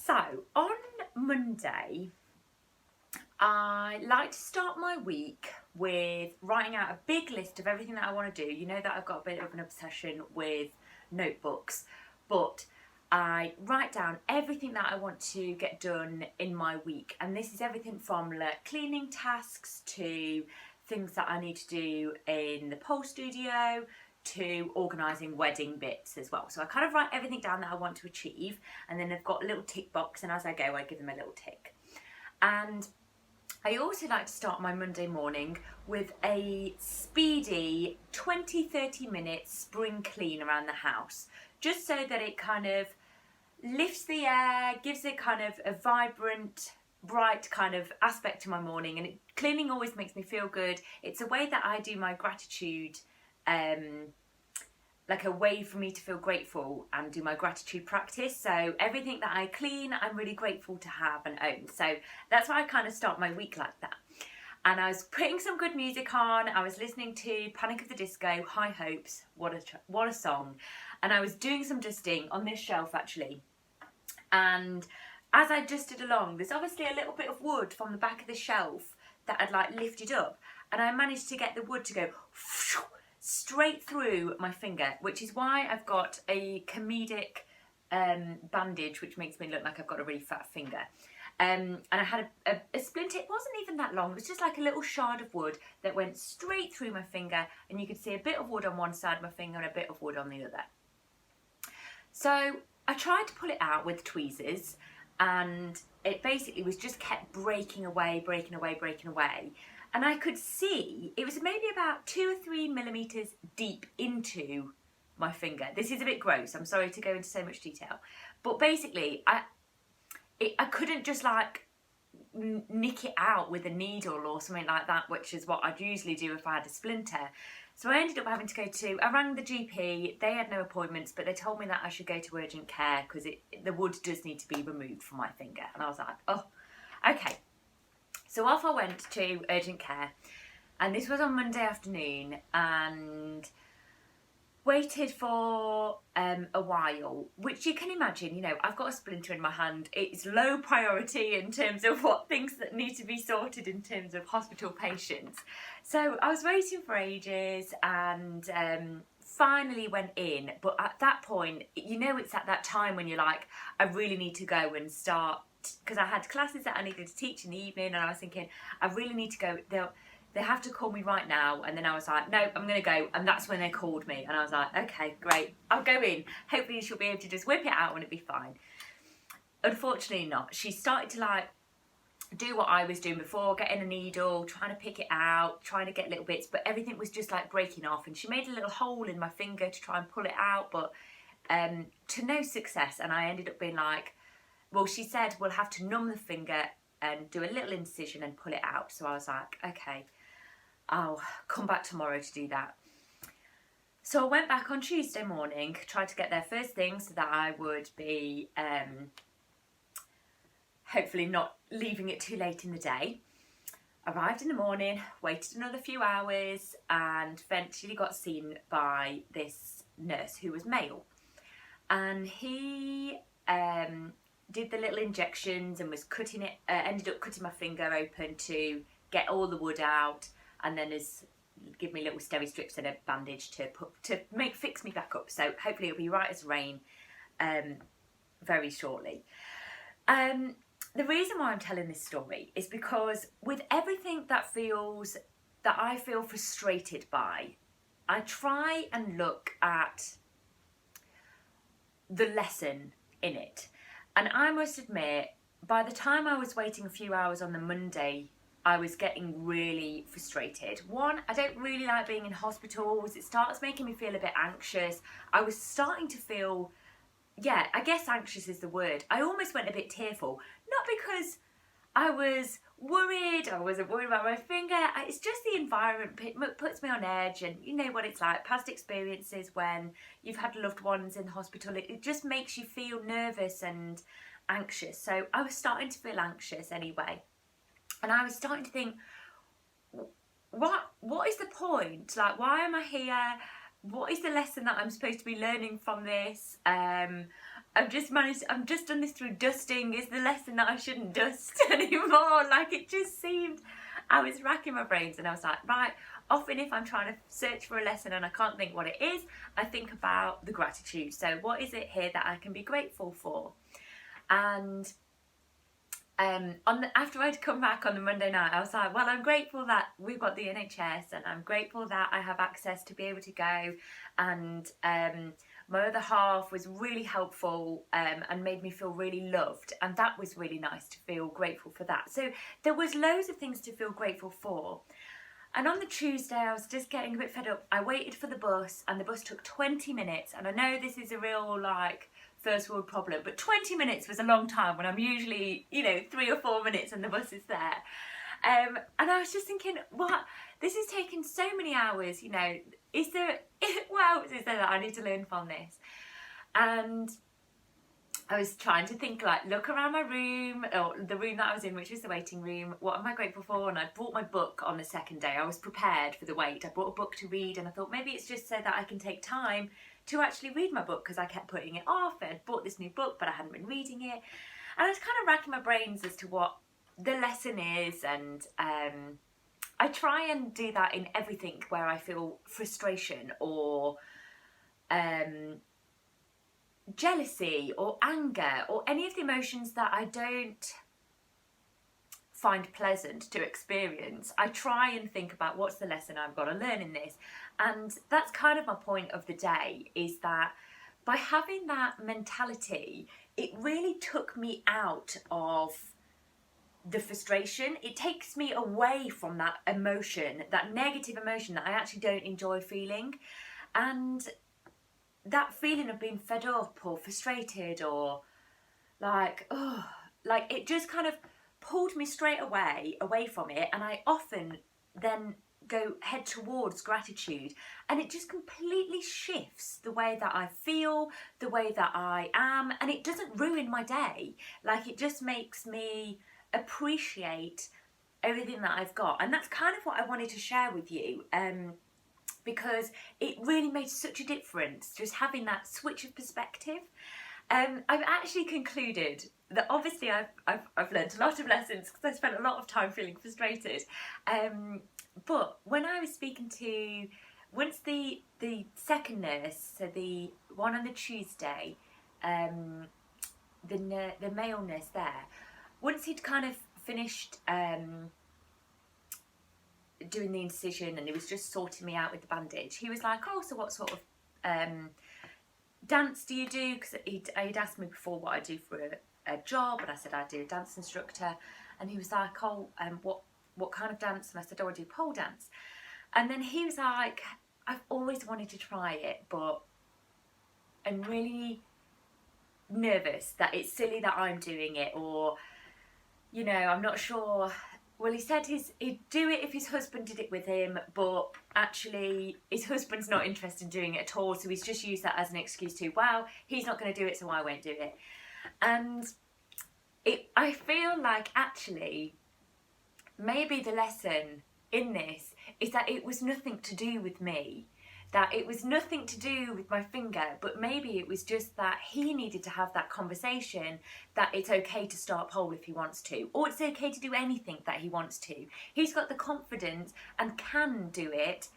So on Monday, I like to start my week with writing out a big list of everything that I want to do. You know that I've got a bit of an obsession with notebooks, but I write down everything that I want to get done in my week. And this is everything from like cleaning tasks to things that I need to do in the pole studio to organising wedding bits as well. So I kind of write everything down that I want to achieve, and then I've got a little tick box, and as I go I give them a little tick. And I also like to start my Monday morning with a speedy 20-30 minute spring clean around the house, just so that it kind of lifts the air, gives it kind of a vibrant, bright kind of aspect to my morning. And cleaning always makes me feel good. It's a way that I do my gratitude, like a way for me to feel grateful and do my gratitude practice. So everything that I clean, I'm really grateful to have and own. So that's why I kind of start my week like that. And I was putting some good music on. I was listening to Panic! At the Disco, High Hopes. What a song. And I was doing some dusting on this shelf actually. And as I dusted along, there's obviously a little bit of wood from the back of the shelf that I'd like lifted up. And I managed to get the wood to go straight through my finger, which is why I've got a comedic bandage, which makes me look like I've got a really fat finger. And I had a splinter. It wasn't even that long. It was just like a little shard of wood that went straight through my finger, and you could see a bit of wood on one side of my finger and a bit of wood on the other. So I tried to pull it out with tweezers, and it basically was just kept breaking away. And I could see it was maybe about 2 or 3 millimeters deep into my finger. This is a bit gross. I'm sorry to go into so much detail. But basically, I couldn't just like nick it out with a needle or something like that, which is what I'd usually do if I had a splinter. So I ended up having to go to, I rang the GP, they had no appointments, but they told me that I should go to urgent care because the wood does need to be removed from my finger. And I was like, oh, okay. So off I went to urgent care, and this was on Monday afternoon, and waited for a while, which you can imagine, you know, I've got a splinter in my hand. It's low priority in terms of what things that need to be sorted in terms of hospital patients. So I was waiting for ages and finally went in. But at that point, you know, it's at that time when you're like, I really need to go and start, because I had classes that I needed to teach in the evening, and I was thinking, I really need to go. They have to call me right now. And then I was like, no, I'm going to go. And that's when they called me. And I was like, okay, great. I'll go in. Hopefully she'll be able to just whip it out and it'll be fine. Unfortunately not. She started to like do what I was doing before, getting a needle, trying to pick it out, trying to get little bits, but everything was just like breaking off. And she made a little hole in my finger to try and pull it out, but to no success. And I ended up being like, well, she said we'll have to numb the finger and do a little incision and pull it out. So I was like, okay, I'll come back tomorrow to do that. So I went back on Tuesday morning, tried to get there first thing so that I would be hopefully not leaving it too late in the day. Arrived in the morning, waited another few hours, and eventually got seen by this nurse who was male. And he did the little injections and was cutting it, ended up cutting my finger open to get all the wood out, and then give me little steri strips and a bandage to fix me back up. So hopefully it'll be right as rain very shortly. The reason why I'm telling this story is because with everything that I feel frustrated by, I try and look at the lesson in it. And I must admit, by the time I was waiting a few hours on the Monday, I was getting really frustrated. One, I don't really like being in hospitals. It starts making me feel a bit anxious. I was starting to feel, yeah, I guess anxious is the word. I almost went a bit tearful. Not because I was worried, I wasn't worried about my finger. It's just the environment puts me on edge, and you know what it's like. Past experiences when you've had loved ones in hospital, it just makes you feel nervous and anxious. So I was starting to feel anxious anyway. And I was starting to think, what is the point? Like, why am I here? What is the lesson that I'm supposed to be learning from this? I've just done this through dusting is the lesson that I shouldn't dust anymore. Like, it just seemed, I was racking my brains and I was like, right, often if I'm trying to search for a lesson and I can't think what it is, I think about the gratitude. So what is it here that I can be grateful for? And after I'd come back on the Monday night, I was like, well, I'm grateful that we've got the NHS, and I'm grateful that I have access to be able to go, and my other half was really helpful and made me feel really loved, and that was really nice to feel grateful for that. So there was loads of things to feel grateful for. And on the Tuesday, I was just getting a bit fed up. I waited for the bus, and the bus took 20 minutes. And I know this is a real, like, first world problem, but 20 minutes was a long time when I'm usually, 3 or 4 minutes and the bus is there. And I was just thinking, what? This is taking so many hours, what else is there that I need to learn from this? And I was trying to think, like, look around my room, or the room that I was in, which was the waiting room. What am I grateful for? And I brought my book on the second day. I was prepared for the wait. I brought a book to read, and I thought maybe it's just so that I can take time to actually read my book, because I kept putting it off. I'd bought this new book, but I hadn't been reading it. And I was kind of racking my brains as to what the lesson is, and I try and do that in everything where I feel frustration or jealousy or anger or any of the emotions that I don't find pleasant to experience. I try and think about what's the lesson I've got to learn in this. And that's kind of my point of the day, is that by having that mentality, it really took me out of the frustration. It takes me away from that emotion, that negative emotion that I actually don't enjoy feeling. And that feeling of being fed up or frustrated or it just kind of pulled me straight away from it. And I often then head towards gratitude, and it just completely shifts the way that I feel, the way that I am, and it doesn't ruin my day. Like, it just makes me appreciate everything that I've got. And that's kind of what I wanted to share with you, because it really made such a difference, just having that switch of perspective. I've actually concluded that obviously I've learned a lot of lessons, because I spent a lot of time feeling frustrated. But when I was speaking to, once the second nurse, so the one on the Tuesday, the male nurse there, once he'd kind of finished doing the incision and he was just sorting me out with the bandage, he was like, oh, so what sort of dance do you do? Because he'd asked me before what I do for a job, and I said I do a dance instructor, and he was like, oh, what kind of dance? And I said, oh, I do pole dance. And then he was like, I've always wanted to try it, but I'm really nervous that it's silly that I'm doing it, or I'm not sure. Well, he said he'd do it if his husband did it with him, but actually his husband's not interested in doing it at all, so he's just used that as an excuse to, well, he's not going to do it, so I won't do it. And I feel like actually maybe the lesson in this is that it was nothing to do with me, that it was nothing to do with my finger, but maybe it was just that he needed to have that conversation that it's okay to start pole if he wants to, or it's okay to do anything that he wants to. He's got the confidence and can do it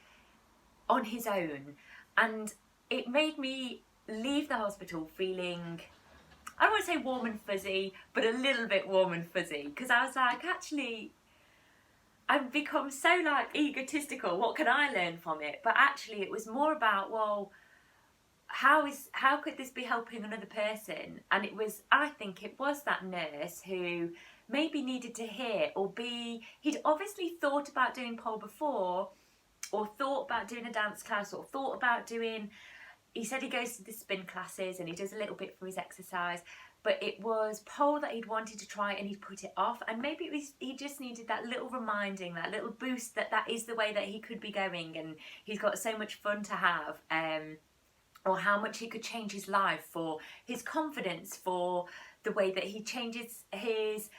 on his own. And it made me leave the hospital feeling, I don't want to say warm and fuzzy, but a little bit warm and fuzzy, because I was like, actually, I've become so egotistical. What can I learn from it? But actually, it was more about, well, how could this be helping another person? And I think it was that nurse who maybe needed to hear he'd obviously thought about doing pole before, or thought about doing a dance class, or thought about he said he goes to the spin classes and he does a little bit for his exercise, but it was pole that he'd wanted to try and he'd put it off. And maybe he just needed that little reminding, that little boost that is the way that he could be going, and he's got so much fun to have, or how much he could change his life, for his confidence, for the way that he changes his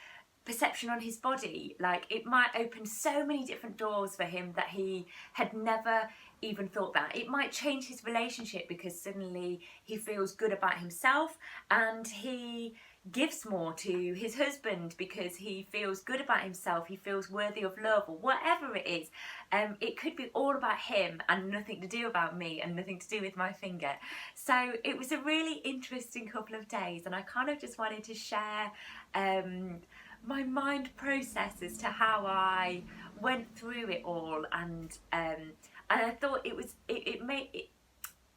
perception on his body. Like, it might open so many different doors for him that he had never even thought about. It might change his relationship because suddenly he feels good about himself and he gives more to his husband because he feels good about himself, he feels worthy of love, or whatever it is. It could be all about him and nothing to do about me and nothing to do with my finger. So it was a really interesting couple of days, and I kind of just wanted to share my mind process as to how I went through it all, and I thought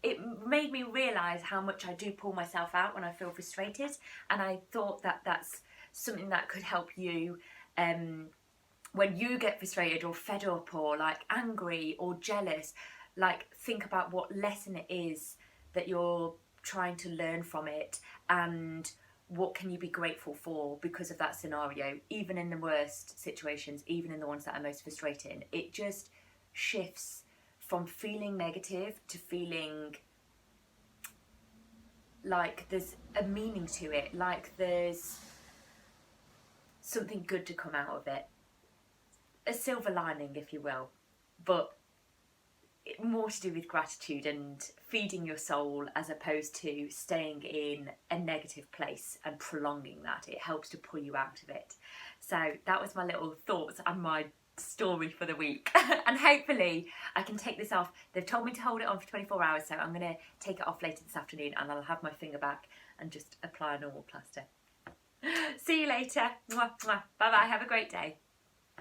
it made me realise how much I do pull myself out when I feel frustrated, and I thought that that's something that could help you when you get frustrated or fed up or like angry or jealous. Like, think about what lesson it is that you're trying to learn from it, and what can you be grateful for because of that scenario, even in the worst situations, even in the ones that are most frustrating. It just shifts from feeling negative to feeling like there's a meaning to it, like there's something good to come out of it. A silver lining, if you will, but more to do with gratitude and feeding your soul as opposed to staying in a negative place and prolonging that. It helps to pull you out of it. So that was my little thoughts and my story for the week. And hopefully I can take this off. They've told me to hold it on for 24 hours, so I'm going to take it off later this afternoon, and I'll have my finger back and just apply a normal plaster. See you later. Mwah, mwah. Bye bye. Have a great day.